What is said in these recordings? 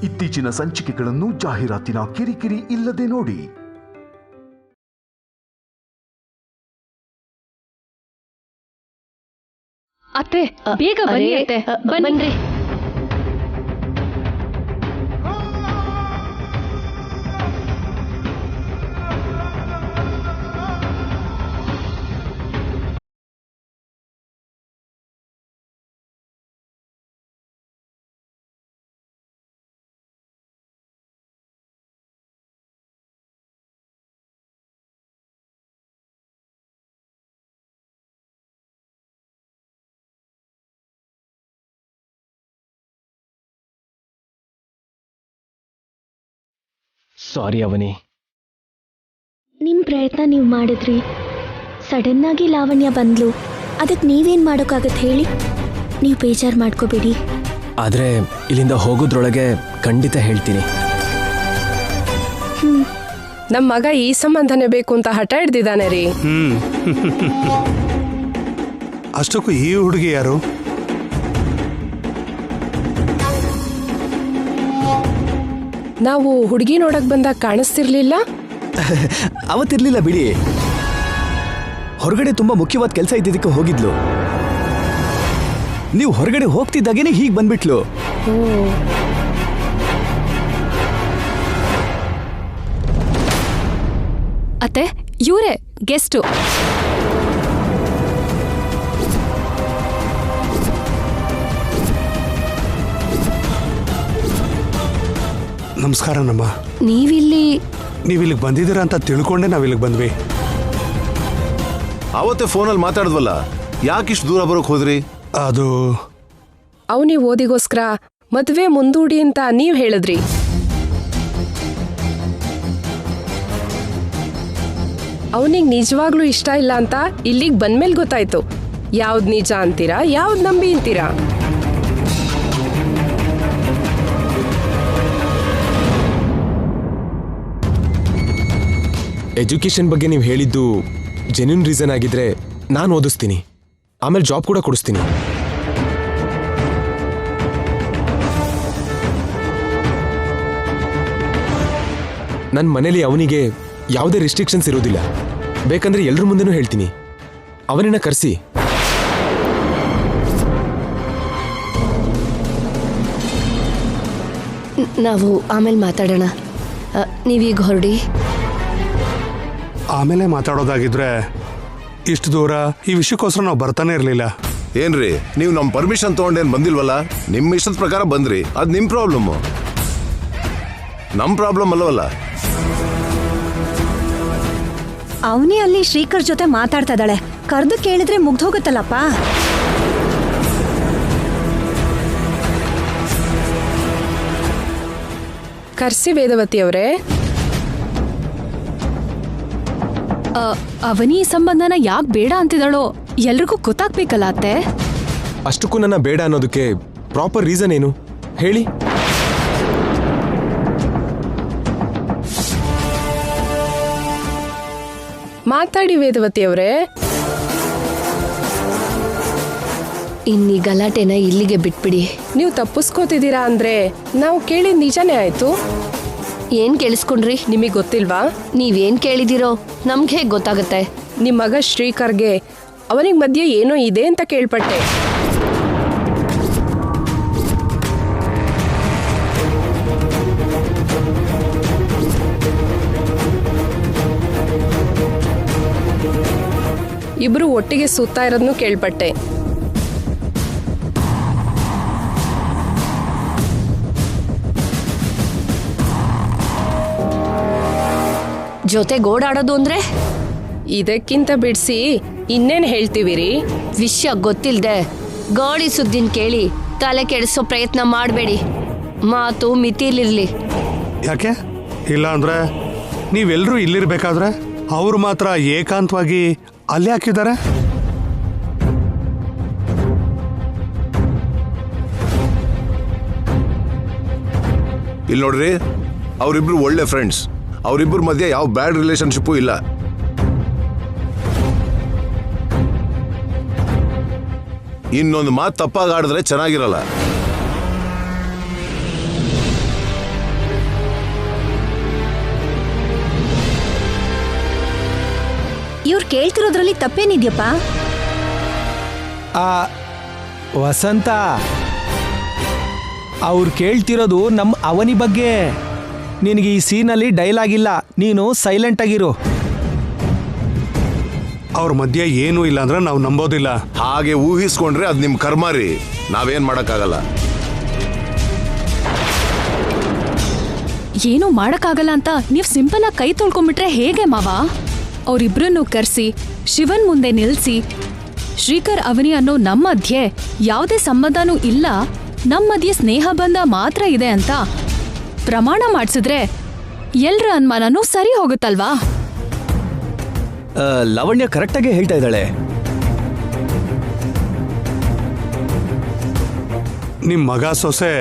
ಇತ್ತೀಚಿನ ಸಂಚಿಕೆಗಳನ್ನು ಜಾಹೀರಾತಿನ ಕಿರಿಕಿರಿ ಇಲ್ಲದೆ ನೋಡಿ. ಅತ್ತೆ ಬೇಗ ಬನ್ನಿ ಅತ್ತೆ, ಬನ್ನಿ. ಸಾರಿ ಅವನಿ. ನಿಮ್ಮ ಪ್ರಯತ್ನ ನೀವು ಮಾಡಿದ್ರಿ, ಸಡನ್ ಆಗಿ ಲಾವಣ್ಯ ಬಂದ್ಲು, ಅದಕ್ಕೆ ನೀವೇನು ಮಾಡೋಕ್ಕಾಗತ್ತೆ ಹೇಳಿ? ನೀವು ಬೇಜಾರು ಮಾಡ್ಕೋಬೇಡಿ. ಆದರೆ ಇಲ್ಲಿಂದ ಹೋಗೋದ್ರೊಳಗೆ ಖಂಡಿತ ಹೇಳ್ತೀನಿ. ನಮ್ಮ ಮಗ ಈ ಸಂಬಂಧನೇ ಬೇಕು ಅಂತ ಹಠ ಹಿಡ್ದಿದ್ದಾನೆ ರೀ. ಅಷ್ಟಕ್ಕೂ ಈ ಹುಡುಗಿ ಯಾರು? ನಾವು ಹುಡುಗಿ ನೋಡಕ್ ಬಂದಾಗ ಕಾಣಿಸ್ತಿರ್ಲಿಲ್ಲ. ಅವತ್ತಿರ್ಲಿಲ್ಲ ಬಿಡಿ, ಹೊರಗಡೆ ತುಂಬಾ ಮುಖ್ಯವಾದ ಕೆಲಸ ಇದ್ದಿದ್ದಕ್ಕೆ ಹೋಗಿದ್ಲು. ನೀವು ಹೊರಗಡೆ ಹೋಗ್ತಿದ್ದಾಗೇನೆ ಹೀಗೆ ಬಂದ್ಬಿಟ್ಲು. ಅತ್ತೆ ಇವರೇ ಗೆಸ್ಟು. ನಮಸ್ಕಾರ ನಮ್ಮ. ನೀವಿಲ್ಲಿಗೆ ಬಂದಿದ್ದೀರಾ ಅಂತ ತಿಳ್ಕೊಂಡೆ ನಾವಿಲ್ಲಿಗೆ ಬಂದ್ವಿ. ಅವತ್ತೇ ಫೋನಲ್ಲಿ ಮಾತಾಡಿದ್ವಲ್ಲ, ಯಾಕಿಷ್ಟು ದೂರ ಬರೋಕ್ ಹೋದ್ರಿ? ಅದು ಅವನಿಗೆ ಓದಿಗೋಸ್ಕರ ಮದುವೆ ಮುಂದೂಡಿ ಅಂತ ನೀವ್ ಹೇಳಿದ್ರಿ. ಅವನಿಗೆ ನಿಜವಾಗ್ಲೂ ಇಷ್ಟ ಇಲ್ಲ ಅಂತ ಇಲ್ಲಿಗೆ ಬಂದ್ಮೇಲೆ ಗೊತ್ತಾಯ್ತು. ಯಾವ್ದು ನಿಜ ಅಂತೀರಾ, ಯಾವ್ದು ನಂಬಿ ಅಂತೀರಾ? ಎಜುಕೇಶನ್ ಬಗ್ಗೆ ನೀವು ಹೇಳಿದ್ದು ಜೆನ್ಯೂನ್ ರೀಸನ್ ಆಗಿದ್ರೆ ನಾನು ಓದಿಸ್ತೀನಿ, ಆಮೇಲೆ ಜಾಬ್ ಕೂಡ ಕೊಡಿಸ್ತೀನಿ. ನನ್ನ ಮನೇಲಿ ಅವನಿಗೆ ಯಾವುದೇ ರಿಸ್ಟ್ರಿಕ್ಷನ್ಸ್ ಇರೋದಿಲ್ಲ. ಬೇಕಂದ್ರೆ ಎಲ್ರ ಮುಂದೆನೂ ಹೇಳ್ತೀನಿ, ಅವನನ್ನ ಕರೆಸಿ. ನಾವು ಆಮೇಲೆ ಮಾತಾಡೋಣ, ನೀವೀಗ ಹೊರಡಿ. ಆಮೇಲೆ ಮಾತಾಡೋದಾಗಿದ್ರೆ ಇಷ್ಟು ದೂರ ಈ ವಿಷಯಕ್ಕೋಸ್ಕರ ನಾವು ಬರ್ತಾನೆ ಇರಲಿಲ್ಲ. ಏನ್ರಿ ನೀವು ನಮ್ಮ ಪರ್ಮಿಷನ್ ತಗೊಂಡೇನ್ ಬಂದಿಲ್ವಲ್ಲ? ನಿಮ್ಮ ಇಷ್ಟದ ಪ್ರಕಾರ ಬಂದ್ರಿ, ಅದು ನಿಮ್ಮ ಪ್ರಾಬ್ಲಮ್, ನಮ್ಮ ಪ್ರಾಬ್ಲಮ್ ಅಲ್ಲವಲ್ಲ. ಅವನೇ ಅಲ್ಲಿ ಶ್ರೀಕರ್ ಜೊತೆ ಮಾತಾಡ್ತಾ ಇದ್ದಾಳೆ, ಕರೆದು ಕೇಳಿದ್ರೆ ಮುಗ್ದೋಗುತ್ತಲ್ಲಪ್ಪ. ಕರ್ಸಿ ವೇದವತಿ ಅವರೇ. ಅವನಿ ಈ ಸಂಬಂಧನ ಯಾಕೆ ಬೇಡ ಅಂತಿದ್ದಾಳೋ ಎಲ್ರಿಗೂ ಗೊತ್ತಾಗ್ಬೇಕಲ್ಲ ಅತ್ತೆ. ಅಷ್ಟಕ್ಕೂ ನನ್ನ ಬೇಡ ಅನ್ನೋದಕ್ಕೆ ಪ್ರಾಪರ್ ರೀಸನ್ ಏನು ಹೇಳಿ? ಮಾತಾಡಿ ವೇದವತಿ ಅವರೇ. ಇನ್ನೀ ಗಲಾಟೆನ ಇಲ್ಲಿಗೆ ಬಿಟ್ಬಿಡಿ. ನೀವು ತಪ್ಪಿಸ್ಕೋತಿದ್ದೀರಾ ಅಂದ್ರೆ ನಾವು ಕೇಳಿದ ನಿಜನೇ ಆಯ್ತು. ಏನ್ ಕೇಳಿಸ್ಕೊಂಡ್ರಿ? ನಿಮಗೆ ಗೊತ್ತಿಲ್ವಾ? ನೀವೇನ್ ಕೇಳಿದಿರೋ ನಮ್ಗೆ ಹೇಗೆ ಗೊತ್ತಾಗುತ್ತೆ? ನಿಮ್ಮ ಮಗ ಶ್ರೀಕರ್ಗೆ ಅವನಿಗೆ ಮಧ್ಯೆ ಏನೋ ಇದೆ ಅಂತ ಕೇಳ್ಪಟ್ಟೆ. ಇಬ್ರು ಒಟ್ಟಿಗೆ ಸುತ್ತಾ ಇರೋದನ್ನು ಕೇಳ್ಪಟ್ಟೆ. ಜೊತೆ ಗೋಡಾಡೋದು ಅಂದ್ರೆ ಇದಕ್ಕಿಂತ ಬಿಡಿಸಿ ಇನ್ನೇನು ಹೇಳ್ತೀವಿರಿ? ವಿಷಯ ಗೊತ್ತಿಲ್ದೆ ಗಾಳಿ ಸುದ್ದಿನ ಕೇಳಿ ತಲೆ ಕೆಡಿಸೋ ಪ್ರಯತ್ನ ಮಾಡಬೇಡಿ. ಮಾತು ಮಿತಿಲಿರ್ಲಿ. ಯಾಕೆ ಇಲ್ಲ ಅಂದ್ರೆ ನೀವೆಲ್ಲರೂ ಇಲ್ಲಿರ್ಬೇಕಾದ್ರೆ ಅವ್ರು ಮಾತ್ರ ಏಕಾಂತವಾಗಿ ಅಲ್ಲಿ ಹಾಕಿದ್ದಾರೆ? ಇಲ್ಲಿ ನೋಡ್ರಿ, ಅವರಿಬ್ರು ಒಳ್ಳೆ ಫ್ರೆಂಡ್ಸ್, ಅವರಿಬ್ಬರ ಮಧ್ಯೆ ಯಾವ ಬ್ಯಾಡ್ ರಿಲೇಶನ್ಶಿಪ್ಪು ಇಲ್ಲ. ಇನ್ನೊಂದು ಮಾತು ತಪ್ಪಾಗಿ ಆಡಿದ್ರೆ ಚೆನ್ನಾಗಿರಲ್ಲ. ಇವ್ರು ಕೇಳ್ತಿರೋದ್ರಲ್ಲಿ ತಪ್ಪೇನಿದ್ಯಪ್ಪ? ವಸಂತ, ಅವ್ರು ಕೇಳ್ತಿರೋದು ನಮ್ಮ ಅವನಿ ಬಗ್ಗೆ. ನಿನಗೆ ಈ ಸೀನಲ್ಲಿ ಡೈಲಾಗ್ ಇಲ್ಲ, ನೀನು ಸೈಲೆಂಟ್ ಆಗಿರು. ಅವ್ರ ಮಧ್ಯೆ ಏನೂ ಇಲ್ಲ ಅಂದ್ರೆ ನಾವು ನಂಬೋದಿಲ್ಲ. ಹಾಗೆ ಊಹಿಸ್ಕೊಂಡ್ರೆ ಅದು ನಿಮ್ ಕರ್ಮ ರೀ, ನಾವೇನ್ ಮಾಡಕ್ಕಾಗಲ್ಲ. ಏನೂ ಮಾಡಕ್ಕಾಗಲ್ಲ ಅಂತ ನೀವ್ ಸಿಂಪಲ್ ಆಗಿ ಕೈ ತೊಳ್ಕೊಂಡ್ಬಿಟ್ರೆ ಹೇಗೆ ಮಾವ? ಅವರಿಬ್ರನ್ನು ಕರೆಸಿ ಶಿವನ್ ಮುಂದೆ ನಿಲ್ಸಿ, ಶ್ರೀಕರ್ ಅವನಿ ಅನ್ನೋ ನಮ್ಮ ಮಧ್ಯೆ ಯಾವುದೇ ಸಂಬಂಧನೂ ಇಲ್ಲ, ನಮ್ಮ ಮಧ್ಯೆ ಸ್ನೇಹ ಬಂಧ ಮಾತ್ರ ಇದೆ ಅಂತ ಪ್ರಮಾಣ ಮಾಡಿಸಿದ್ರೆ ಎಲ್ರ ಅನುಮಾನನೂ ಸರಿ ಹೋಗುತ್ತಲ್ವಾ? ಲಾವಣ್ಯ ಕರೆಕ್ಟಾಗಿ ಹೇಳ್ತಾ ಇದ್ದಾಳೆ. ನಿಮ್ಮ ಮಗ ಸೊಸೆ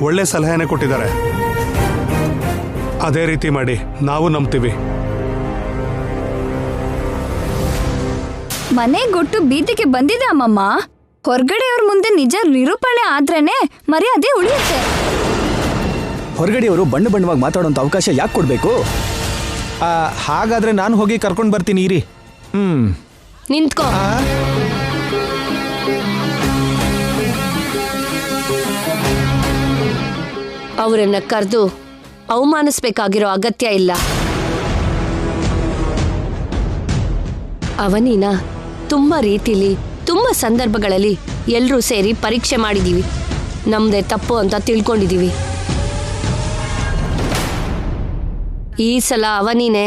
ಒಳ್ಳೆ ಸಲಹೆನೇ ಕೊಟ್ಟಿದ್ದಾರೆ. ಅದೇ ರೀತಿ ಮಾಡಿ, ನಾವು ನಂಬ್ತೀವಿ. ಮನೆ ಗೊಟ್ಟು ಬೀದಿಗೆ ಬಂದಿದೆ ಅಮ್ಮಮ್ಮ. ಹೊರಗಡೆಯವ್ರ ಮುಂದೆ ನಿಜ ನಿರೂಪಣೆ ಆದ್ರೇನೆ ಮರ್ಯಾದೆ ಉಳಿಯುತ್ತೆ. ಹೊರಗಡೆಯವರು ಬಣ್ಣವಾಗಿ ಮಾತಾಡೋಂಥ ಅವಕಾಶ ಯಾಕೆ ಕೊಡಬೇಕು? ಹಾಗಾದ್ರೆ ನಾನು ಹೋಗಿ ಕರ್ಕೊಂಡು ಬರ್ತೀನಿ ಇರಿ. ನಿಂತ್ಕೋ. ಅವರನ್ನ ಕರೆದು ಅವಮಾನಿಸ್ಬೇಕಾಗಿರೋ ಅಗತ್ಯ ಇಲ್ಲ. ಅವನಿನ ತುಂಬಾ ರೀತಿಲಿ ತುಂಬಾ ಸಂದರ್ಭಗಳಲ್ಲಿ ಎಲ್ಲರೂ ಸೇರಿ ಪರೀಕ್ಷೆ ಮಾಡಿದೀವಿ. ನಮ್ದೇ ತಪ್ಪು ಅಂತ ತಿಳ್ಕೊಂಡಿದೀವಿ. ಈ ಸಲ ಅವನಿನೇ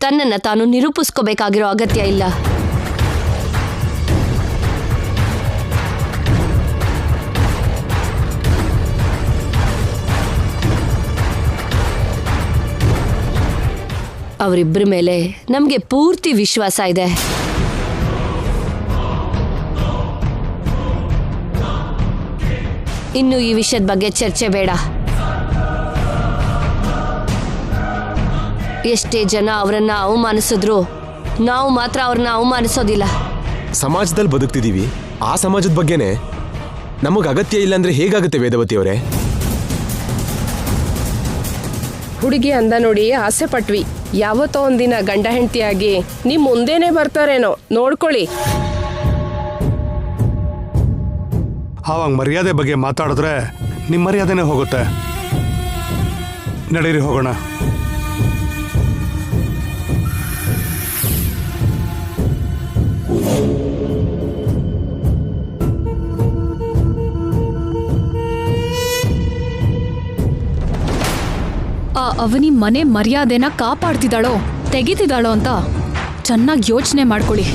ತನ್ನನ್ನ ತಾನು ನಿರೂಪಿಸ್ಕೋಬೇಕಾಗಿರೋ ಅಗತ್ಯ ಇಲ್ಲ. ಅವರಿಬ್ಬರ ಮೇಲೆ ನಮಗೆ ಪೂರ್ತಿ ವಿಶ್ವಾಸ ಇದೆ. ಇನ್ನು ಈ ವಿಷಯದ ಬಗ್ಗೆ ಚರ್ಚೆ ಬೇಡ. ಎಷ್ಟೇ ಜನ ಅವರನ್ನ ಅವಮಾನಿಸಿದ್ರು ನಾವು ಮಾತ್ರ ಅವ್ರನ್ನ ಅವಮಾನಿಸೋದಿಲ್ಲ. ಸಮಾಜದಲ್ಲಿ ಬದುಕ್ತಿದ್ದೀವಿ, ಆ ಸಮಾಜದ ಬಗ್ಗೆನೇ ನಮಗೆ ಅಗತ್ಯ ಇಲ್ಲ ಅಂದ್ರೆ ಹೇಗಾಗುತ್ತೆ ವೇದವತಿ ಅವರೇ? ಹುಡುಗಿ ಅಂದ ನೋಡಿ ಆಸೆ ಪಟ್ವಿ. ಯಾವತ್ತೋ ಒಂದಿನ ಗಂಡ ಹೆಂಡತಿಯಾಗಿ ನಿಮ್ ಮುಂದೆನೆ ಬರ್ತಾರೇನೋ, ನೋಡ್ಕೊಳ್ಳಿ. ಆವಾಗ ಮರ್ಯಾದೆ ಬಗ್ಗೆ ಮಾತಾಡಿದ್ರೆ ನಿಮ್ಮ ಮರ್ಯಾದೆನೇ ಹೋಗುತ್ತೆ. ನಡೀರಿ ಹೋಗೋಣ. ಆ ಅವನಿ ಮನೆ ಮರ್ಯಾದೆನ ಕಾಪಾಡ್ತಿದ್ದಾಳೋ ತೆಗಿತಿದ್ದಾಳೋ ಅಂತ ಚೆನ್ನಾಗಿ ಯೋಚನೆ ಮಾಡ್ಕೊಳ್ಳಿ.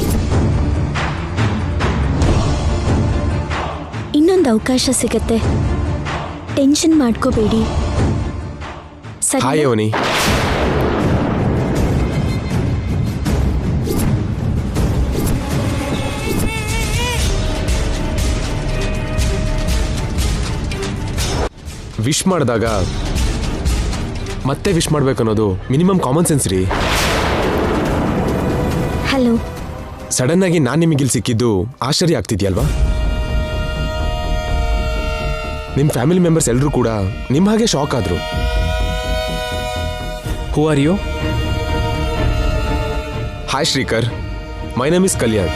ಇನ್ನೊಂದು ಅವಕಾಶ ಸಿಗತ್ತೆ, ಟೆನ್ಷನ್ ಮಾಡ್ಕೋಬೇಡಿ. ಹಾಯ್ ಅವನಿ. ವಿಶ್ ಮಾಡಿದಾಗ ಮತ್ತೆ ವಿಶ್ ಮಾಡ್ಬೇಕನ್ನೋದು ಮಿನಿಮಮ್ ಕಾಮನ್ ಸೆನ್ಸ್ ರೀ. ಹಲೋ. ಸಡನ್ ಆಗಿ ನಾನು ನಿಮಗಿಲ್ಲಿ ಸಿಕ್ಕಿದ್ದು ಆಶ್ಚರ್ಯ ಆಗ್ತಿದ್ಯಲ್ವಾ? ನಿಮ್ಮ ಫ್ಯಾಮಿಲಿ ಮೆಂಬರ್ಸ್ ಎಲ್ಲರೂ ಕೂಡ ನಿಮ್ಮ ಹಾಗೆ ಶಾಕ್ ಆದ್ರು. Who are you? Hi Shrikar, my name is Kalyan.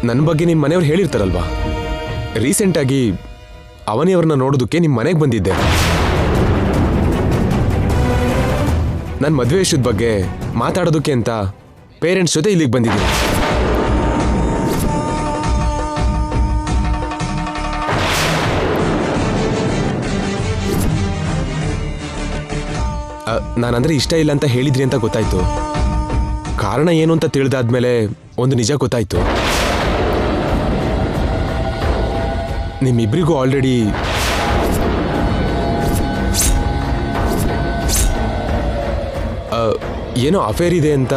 ನನ್ನ ಬಗ್ಗೆ ನಿಮ್ಮ ಮನೆಯವ್ರು ಹೇಳಿರ್ತಾರಲ್ವಾ? ರೀಸೆಂಟಾಗಿ ಅವನಿಯವ್ರನ್ನ ನೋಡೋದಕ್ಕೆ ನಿಮ್ಮ ಮನೆಗೆ ಬಂದಿದ್ದೆ. ನನ್ನ ಮದುವೆ ವಿಷಯದ ಬಗ್ಗೆ ಮಾತಾಡೋದಕ್ಕೆ ಅಂತ ಪೇರೆಂಟ್ಸ್ ಜೊತೆ ಇಲ್ಲಿಗೆ ಬಂದಿದ್ದೀನಿ. ನಾನಂದ್ರೆ ಇಷ್ಟ ಇಲ್ಲ ಅಂತ ಹೇಳಿದ್ರಿ ಅಂತ ಗೊತ್ತಾಯ್ತು. ಕಾರಣ ಏನು ಅಂತ ತಿಳಿದಾದ್ಮೇಲೆ ಒಂದು ನಿಜ ಗೊತ್ತಾಯ್ತು. ನಿಮ್ಮಿಬ್ಬರಿಗೂ ಆಲ್ರೆಡಿ ಏನೋ ಅಫೇರ್ ಇದೆ ಅಂತ.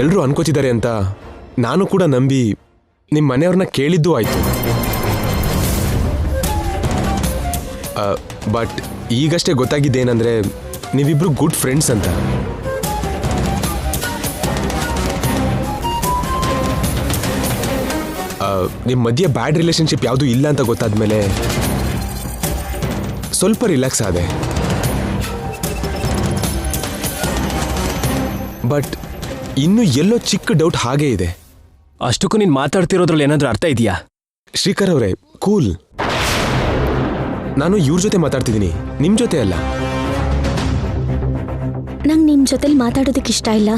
ಎಲ್ಲರೂ ಅನ್ಕೋತಿದ್ದಾರೆ ಅಂತ ನಾನು ಕೂಡ ನಂಬಿ ನಿಮ್ಮ ಮನೆಯವ್ರನ್ನ ಕೇಳಿದ್ದು ಆಯ್ತು. ಬಟ್ ಈಗಷ್ಟೇ ಗೊತ್ತಾಗಿದ್ದೇನೆಂದ್ರೆ ನೀವಿಬ್ರು ಗುಡ್ ಫ್ರೆಂಡ್ಸ್ ಅಂತ. ನಿಮ್ಮ ಮಧ್ಯೆ ಬ್ಯಾಡ್ ರಿಲೇಶನ್ಶಿಪ್ ಯಾವುದೂ ಇಲ್ಲ ಅಂತ ಗೊತ್ತಾದ್ಮೇಲೆ ಸ್ವಲ್ಪ ರಿಲ್ಯಾಕ್ಸ್ ಆದೆ. ಬಟ್ ಇನ್ನೂ ಎಲ್ಲೋ ಚಿಕ್ಕ ಡೌಟ್ ಹಾಗೇ ಇದೆ. ಅಷ್ಟಕ್ಕೂ ನೀನು ಮಾತಾಡ್ತಿರೋದ್ರಲ್ಲಿ ಏನಾದರೂ ಅರ್ಥ ಇದೆಯಾ? ಶ್ರೀಕರ್ ಅವರೇ, ಕೂಲ್. ನಾನು ಇವ್ರ ಜೊತೆ ಮಾತಾಡ್ತಿದ್ದೀನಿ, ನಿಮ್ಮ ಜೊತೆ ಅಲ್ಲ. ನಂಗೆ ನಿಮ್ಮ ಜೊತೆಲಿ ಮಾತಾಡೋದಕ್ಕೆ ಇಷ್ಟ ಇಲ್ಲ,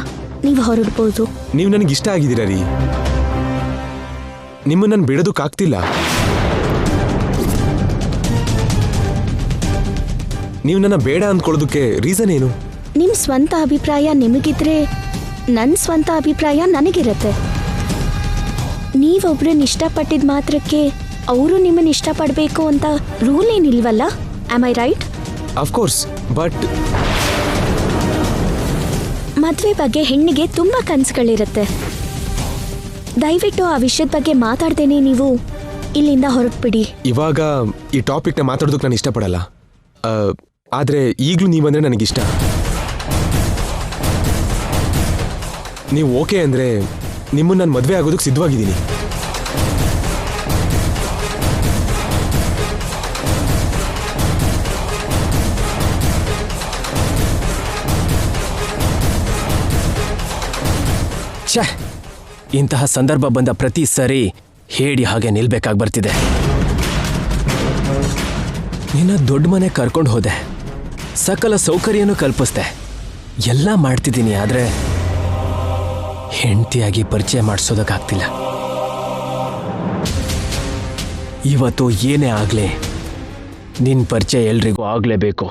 ನೀವು ಹೊರಡ್ಬೋದು. ನೀವು ನನಗೆ ಇಷ್ಟ ಆಗಿದ್ದೀರ ರೀ, ನಿಮ್ಮನ್ನು ನಾನು ಬಿಡೋದಕ್ಕಾಗ್ತಿಲ್ಲ. ನೀವು ನನ್ನ ಬೇಡ ಅಂದ್ಕೊಳ್ಳೋದಕ್ಕೆ ರೀಸನ್ ಏನು? ನಿಮ್ಮ ಸ್ವಂತ ಅಭಿಪ್ರಾಯ ನಿಮಗಿದ್ರೆ ನನ್ನ ಸ್ವಂತ ಅಭಿಪ್ರಾಯ ನನಗಿರುತ್ತೆ. ನೀವೊಬ್ರನ್ನ ಇಷ್ಟಪಟ್ಟಿದ ಮಾತ್ರಕ್ಕೆ ಅವರು ನಿಮ್ಮನ್ನು ಇಷ್ಟಪಡಬೇಕು ಅಂತ ರೂಲ್ ಏನಿಲ್ವಲ್ಲ. Am I right? Of course, but ಮದುವೆ ಬಗ್ಗೆ ಹೆಣ್ಣಿಗೆ ತುಂಬ ಕನಸುಗಳಿರುತ್ತೆ. ದಯವಿಟ್ಟು ಆ ವಿಷಯದ ಬಗ್ಗೆ ಮಾತಾಡ್ದೇನೆ ನೀವು ಇಲ್ಲಿಂದ ಹೊರಟ್ಬಿಡಿ. ಇವಾಗ ಈ ಟಾಪಿಕ್ನ ಮಾತಾಡೋದಕ್ಕೆ ನಾನು ಇಷ್ಟಪಡಲ್ಲ. ಆದರೆ ಈಗಲೂ ನೀವಂದರೆ ನನಗಿಷ್ಟ. ನೀವು ಓಕೆ ಅಂದರೆ ನಿಮ್ಮನ್ನು ನಾನು ಮದುವೆ ಆಗೋದಕ್ಕೆ ಸಿದ್ಧವಾಗಿದ್ದೀನಿ. ಛೇ, ಇಂತಹ ಸಂದರ್ಭ ಬಂದ ಪ್ರತಿ ಸರಿ ಹೇಳಿ ಹಾಗೆ ನಿಲ್ಬೇಕಾಗಿ ಬರ್ತಿದೆ. ನಿನ್ನ ದೊಡ್ಡ ಮನೆ ಕರ್ಕೊಂಡು ಹೋದೆ, ಸಕಲ ಸೌಕರ್ಯನೂ ಕಲ್ಪಿಸ್ದೆ, ಎಲ್ಲ ಮಾಡ್ತಿದ್ದೀನಿ. ಆದರೆ ಹೆಂಡತಿಯಾಗಿ ಪರಿಚಯ ಮಾಡಿಸೋದಕ್ಕಾಗ್ತಿಲ್ಲ. ಇವತ್ತು ಏನೇ ಆಗಲಿ ನಿನ್ನ ಪರಿಚಯ ಎಲ್ರಿಗೂ ಆಗಲೇಬೇಕು.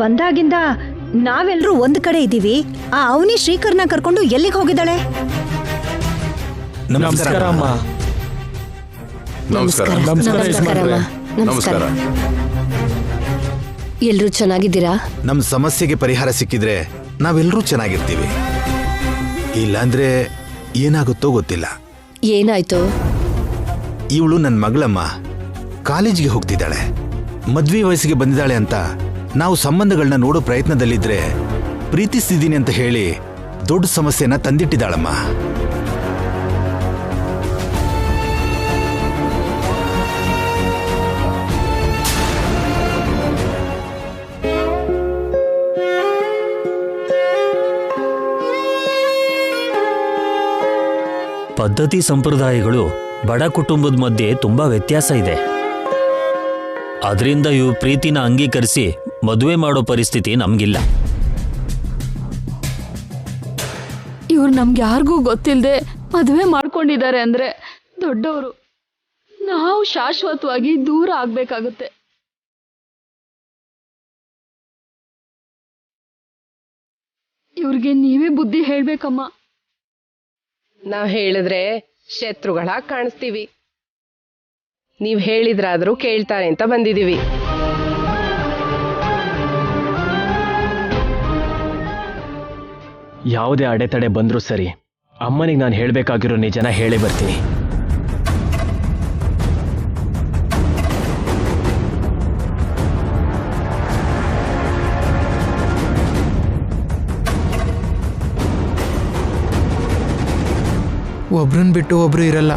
ಬಂದಾಗಿಂದ ನಾವೆಲ್ಲರೂ ಒಂದ್ ಕಡೆ ಇದ್ದೀವಿ. ಆ ಅವನಿ ಶ್ರೀಕರ್ನ ಕರ್ಕೊಂಡು ಎಲ್ಲಿಗೆ ಹೋಗಿದ್ದಾಳೆ? ನಮಸ್ಕಾರ ಅಮ್ಮ. ನಮಸ್ಕಾರ. ನಮಸ್ಕಾರ. ಎಲ್ರೂ ಚೆನ್ನಾಗಿದ್ದೀರಾ? ನಮ್ಮ ಸಮಸ್ಯೆಗೆ ಪರಿಹಾರ ಸಿಕ್ಕಿದ್ರೆ ನಾವೆಲ್ಲರೂ ಚೆನ್ನಾಗಿರ್ತೀವಿ, ಇಲ್ಲಾಂದ್ರೆ ಏನಾಗುತ್ತೋ ಗೊತ್ತಿಲ್ಲ. ಏನಾಯ್ತು? ಇವಳು ನನ್ನ ಮಗಳಮ್ಮ, ಕಾಲೇಜಿಗೆ ಹೋಗ್ತಿದ್ದಾಳೆ. ಮದ್ವೆ ವಯಸ್ಸಿಗೆ ಬಂದಿದ್ದಾಳೆ ಅಂತ ನಾವು ಸಂಬಂಧಗಳನ್ನ ನೋಡೋ ಪ್ರಯತ್ನದಲ್ಲಿದ್ರೆ ಪ್ರೀತಿಸ್ತಿದ್ದೀನಿ ಅಂತ ಹೇಳಿ ದೊಡ್ಡ ಸಮಸ್ಯೆನ ತಂದಿಟ್ಟಿದ್ದಾಳಮ್ಮ. ಪದ್ಧತಿ ಸಂಪ್ರದಾಯಗಳು ಬಡ ಕುಟುಂಬದ ಮಧ್ಯೆ ತುಂಬಾ ವ್ಯತ್ಯಾಸ ಇದೆ. ಅದರಿಂದ ಇವು ಪ್ರೀತಿನ ಅಂಗೀಕರಿಸಿ ಮದುವೆ ಮಾಡೋ ಪರಿಸ್ಥಿತಿ ನಮಗಿಲ್ಲ. ಇವ್ರು ನಮ್ಗೆ ಯಾರಿಗೂ ಗೊತ್ತಿಲ್ಲದೆ ಮದುವೆ ಮಾಡ್ಕೊಂಡಿದ್ದಾರೆ ಅಂದ್ರೆ ದೊಡ್ಡವರು. ನಾವು ಶಾಶ್ವತವಾಗಿ ದೂರ ಆಗ್ಬೇಕಾಗುತ್ತೆ. ಇವ್ರಿಗೆ ನೀವೇ ಬುದ್ಧಿ ಹೇಳ್ಬೇಕಮ್ಮ. ನಾವ್ ಹೇಳಿದ್ರೆ ಶತ್ರುಗಳಾಗಿ ಕಾಣಿಸ್ತೀವಿ. ನೀವ್ ಹೇಳಿದ್ರಾದ್ರೂ ಕೇಳ್ತಾರೆ ಅಂತ ಬಂದಿದೀವಿ. ಯಾವುದೇ ಅಡೆತಡೆ ಬಂದರೂ ಸರಿ, ಅಮ್ಮನಿಗೆ ನಾನು ಹೇಳಬೇಕಾಗಿರೋ ನಿಜನ ಹೇಳೇ ಬರ್ತೀನಿ. ಒಬ್ರನ್ನ ಬಿಟ್ಟು ಒಬ್ರು ಇರಲ್ಲ.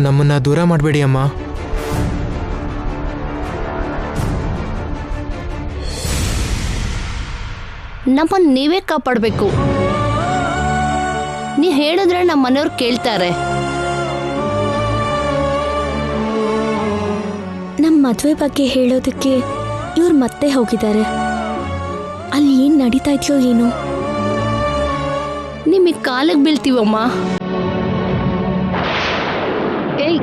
ನಮ್ಮನ್ನ ದೂರ ಮಾಡಬೇಡಿ ಅಮ್ಮ. ನಮ್ಮನ್ನ ನೀವೇ ಕಾಪಾಡಬೇಕು. ನೀ ಹೇಳಿದ್ರೆ ನಮ್ಮ ಮನೆಯವ್ರು ಕೇಳ್ತಾರೆ. ನಮ್ಮ ಮದುವೆ ಬಗ್ಗೆ ಹೇಳೋದಕ್ಕೆ ಇವ್ರು ಮತ್ತೆ ಹೋಗಿದ್ದಾರೆ. ಅಲ್ಲಿ ಏನ್ ನಡೀತಾ ಇದೆಯೋ ಏನೋ. ನಿಮಗೆ ಕಾಲಿಗೆ ಬೀಳ್ತೀವಮ್ಮ. ಏಯ್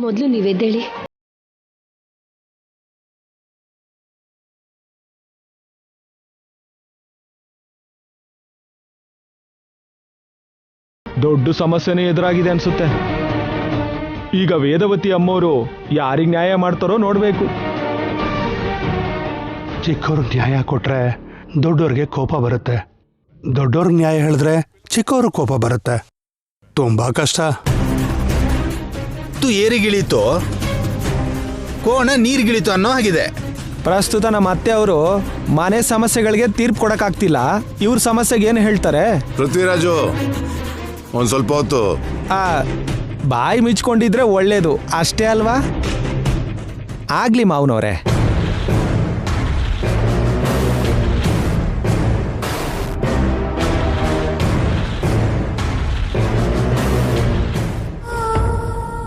ಮೊದಲು ನೀವೆದ್ದೇಳಿ. ದೊಡ್ಡ ಸಮಸ್ಯೆನೇ ಎದುರಾಗಿದೆ ಅನ್ಸುತ್ತೆ. ಈಗ ವೇದವತಿ ಅಮ್ಮವರು ಯಾರಿಗೆ ನ್ಯಾಯ ಮಾಡ್ತಾರೋ ನೋಡ್ಬೇಕು. ಚಿಕ್ಕವ್ರಿಗೆ ನ್ಯಾಯ ಕೊಟ್ರೆ ದೊಡ್ಡವ್ರಿಗೆ ಕೋಪ ಬರುತ್ತೆ, ದೊಡ್ಡವ್ರಿಗೆ ನ್ಯಾಯ ಹೇಳಿದ್ರೆ ಚಿಕ್ಕವ್ರಿಗೆ ಕೋಪ ಬರುತ್ತೆ. ತುಂಬಾ ಕಷ್ಟ. ಏರಿಗಿಳೀತು ಕೋಣ ನೀರ್ಗಿಳೀತು ಅನ್ನೋ ಹಾಗಿದೆ. ಪ್ರಸ್ತುತ ನಮ್ಮ ಅತ್ತೆ ಅವರು ಮನೆ ಸಮಸ್ಯೆಗಳಿಗೆ ತೀರ್ಪು ಕೊಡಕ್ಕಾಗ್ತಿಲ್ಲ, ಇವ್ರ ಸಮಸ್ಯೆಗೆ ಏನು ಹೇಳ್ತಾರೆ? ಪೃಥ್ವಿರಾಜು, ಒಂದ್ ಸ್ವಲ್ಪ ಹೊತ್ತು ಬಾಯಿ ಮಿಚ್ಕೊಂಡಿದ್ರೆ ಒಳ್ಳೇದು ಅಷ್ಟೇ ಅಲ್ವಾ? ಆಗ್ಲಿ ಮಾವನವ್ರೆ.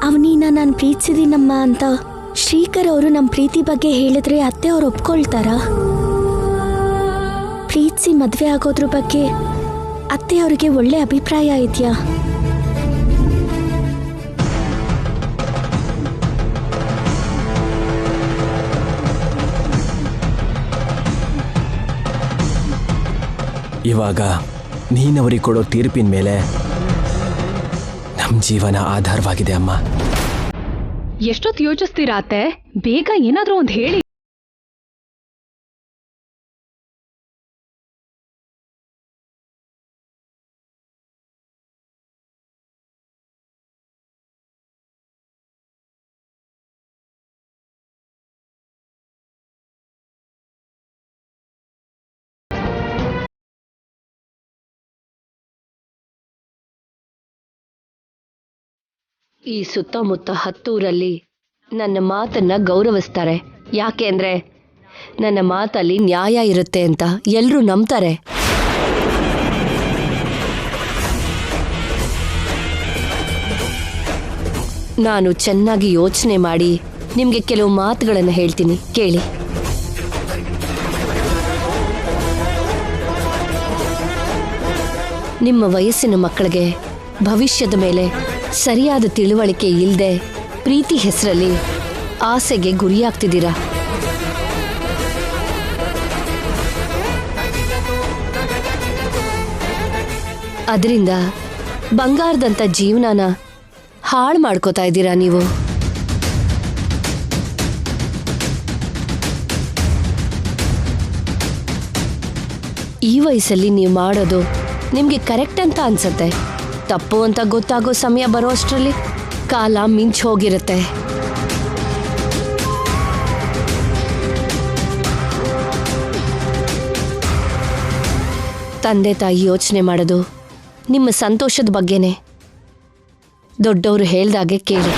ಅವನೀನ ನಾನು ಪ್ರೀತಿಸಿದೀನಮ್ಮ ಅಂತ ಶ್ರೀಕರ್ ಅವರು ನಮ್ಮ ಪ್ರೀತಿ ಬಗ್ಗೆ ಹೇಳಿದ್ರೆ ಅತ್ತೆ ಅವ್ರು ಒಪ್ಕೊಳ್ತಾರಾ? ಪ್ರೀತಿಸಿ ಮದುವೆ ಆಗೋದ್ರ ಬಗ್ಗೆ ಅತ್ತೆ ಅವ್ರಿಗೆ ಒಳ್ಳೆ ಅಭಿಪ್ರಾಯ ಇದೆಯಾ? ಇವಾಗ ನೀನವರಿಗೆ ಕೊಡೋ ತೀರ್ಪಿನ ಮೇಲೆ ನಮ್ಮ ಜೀವನ ಆಧಾರವಾಗಿದೆ ಅಮ್ಮ. ಎಷ್ಟೊತ್ತು ಯೋಚಿಸ್ತೀರಾ ಅತ್ತೆ? ಬೇಗ ಏನಾದ್ರೂ ಒಂದು ಹೇಳಿ. ಈ ಸುತ್ತಮುತ್ತ 10 ಊರಲ್ಲಿ ನನ್ನ ಮಾತನ್ನ ಗೌರವಿಸ್ತಾರೆ. ಯಾಕೆ ಅಂದ್ರೆ ನನ್ನ ಮಾತಲ್ಲಿ ನ್ಯಾಯ ಇರುತ್ತೆ ಅಂತ ಎಲ್ಲರೂ ನಂಬ್ತಾರೆ. ನಾನು ಚೆನ್ನಾಗಿ ಯೋಚನೆ ಮಾಡಿ ನಿಮ್ಗೆ ಕೆಲವು ಮಾತುಗಳನ್ನು ಹೇಳ್ತೀನಿ, ಕೇಳಿ. ನಿಮ್ಮ ವಯಸ್ಸಿನ ಮಕ್ಕಳಿಗೆ ಭವಿಷ್ಯದ ಮೇಲೆ ಸರಿಯಾದ ತಿಳುವಳಿಕೆ ಇಲ್ಲದೆ ಪ್ರೀತಿ ಹೆಸರಲ್ಲಿ ಆಸೆಗೆ ಗುರಿಯಾಗ್ತಿದ್ದೀರಾ. ಅದರಿಂದ ಬಂಗಾರದಂಥ ಜೀವನನ ಹಾಳು ಮಾಡ್ಕೋತಾ ಇದ್ದೀರಾ ನೀವು. ಈ ವಯಸ್ಸಲ್ಲಿ ನೀವು ಮಾಡೋದು ನಿಮಗೆ ಕರೆಕ್ಟ್ ಅಂತ ಅನ್ಸುತ್ತೆ. ತಪ್ಪು ಅಂತ ಗೊತ್ತಾಗೋ ಸಮಯ ಬರೋ ಅಷ್ಟರಲ್ಲಿ ಕಾಲ ಮಿಂಚ್ ಹೋಗಿರುತ್ತೆ. ತಂದೆ ತಾಯಿ ಯೋಚನೆ ಮಾಡೋದು ನಿಮ್ಮ ಸಂತೋಷದ ಬಗ್ಗೆನೇ. ದೊಡ್ಡವರು ಹೇಳ್ದಾಗೆ ಕೇಳಿ.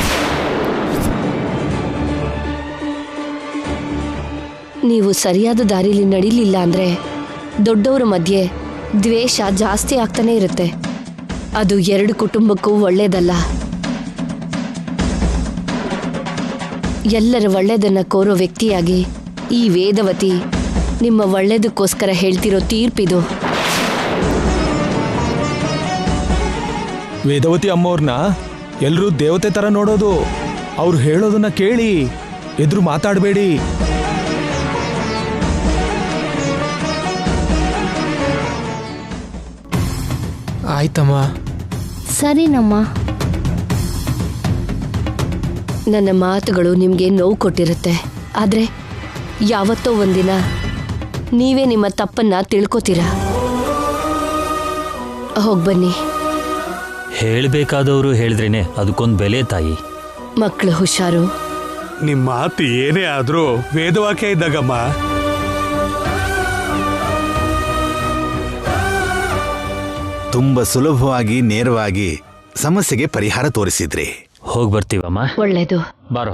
ನೀವು ಸರಿಯಾದ ದಾರಿಲಿ ನಡೀಲಿಲ್ಲ ಅಂದ್ರೆ ದೊಡ್ಡವರ ಮಧ್ಯೆ ದ್ವೇಷ ಜಾಸ್ತಿ ಆಗ್ತಾನೆ ಇರುತ್ತೆ. ಅದು 2 ಕುಟುಂಬಕ್ಕೂ ಒಳ್ಳೇದಲ್ಲ. ಎಲ್ಲರ ಒಳ್ಳೆಯದನ್ನ ಕೋರೋ ವ್ಯಕ್ತಿಯಾಗಿ ಈ ವೇದವತಿ ನಿಮ್ಮ ಒಳ್ಳೇದಕ್ಕೋಸ್ಕರ ಹೇಳ್ತಿರೋ ತೀರ್ಪಿದು. ವೇದವತಿ ಅಮ್ಮವ್ರನ್ನ ಎಲ್ಲರೂ ದೇವತೆ ಥರ ನೋಡೋದು. ಅವ್ರು ಹೇಳೋದನ್ನ ಕೇಳಿ, ಎದುರು ಮಾತಾಡಬೇಡಿ. ಆಯ್ತಮ್ಮ. ಸರಿನಮ್ಮ. ನನ್ನ ಮಾತುಗಳು ನಿಮಗೆ ನೋವು ಕೊಟ್ಟಿರುತ್ತೆ, ಆದರೆ ಯಾವತ್ತೋ ಒಂದಿನ ನೀವೇ ನಿಮ್ಮ ತಪ್ಪನ್ನ ತಿಳ್ಕೊತೀರಾ. ಹೋಗ್ಬನ್ನಿ. ಹೇಳಬೇಕಾದವರು ಹೇಳಿದ್ರೇನೆ ಅದಕ್ಕೊಂದು ಬೆಲೆ ತಾಯಿ. ಮಕ್ಕಳು ಹುಷಾರು. ನಿಮ್ಮ ಮಾತು ಏನೇ ಆದ್ರೂ ವೇದವಾಕ್ಯ ಇದ್ದಾಗಮ್ಮ. ತುಂಬ ಸುಲಭವಾಗಿ ನೇರವಾಗಿ ಸಮಸ್ಯೆಗೆ ಪರಿಹಾರ ತೋರಿಸಿದ್ರಿ. ಹೋಗಿ ಬರ್ತೀವಮ್ಮ. ಒಳ್ಳೇದು. ಬಾರೋ.